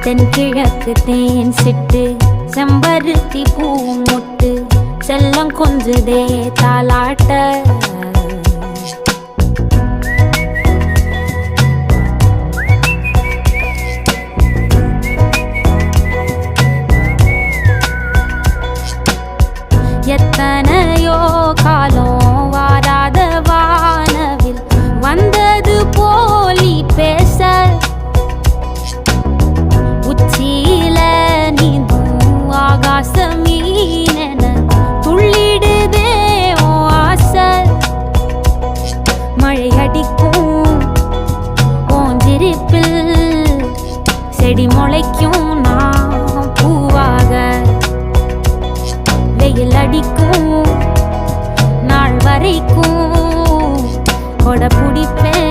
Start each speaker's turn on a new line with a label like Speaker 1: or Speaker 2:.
Speaker 1: தென்கிழக்கு தேன் சிட்டு செம்பருத்தி பூ முட்டு செல்லம் கொஞ்சுதே தாலாட்ட எத்தனையோ காலம் வாராத வானவில் வந்தது போலி பேச உச்சியில நீந்தும் ஆகாச மீனென துள்ளிடுதே ஓ ஆசை மழை அடிக்கும் ஓஞ்சிருப்பில் செடி முளைக்கும் நான் பூவாக வெயில் அடிக்கும் நாள் வரைக்கும் கொடை பிடிப்பேன்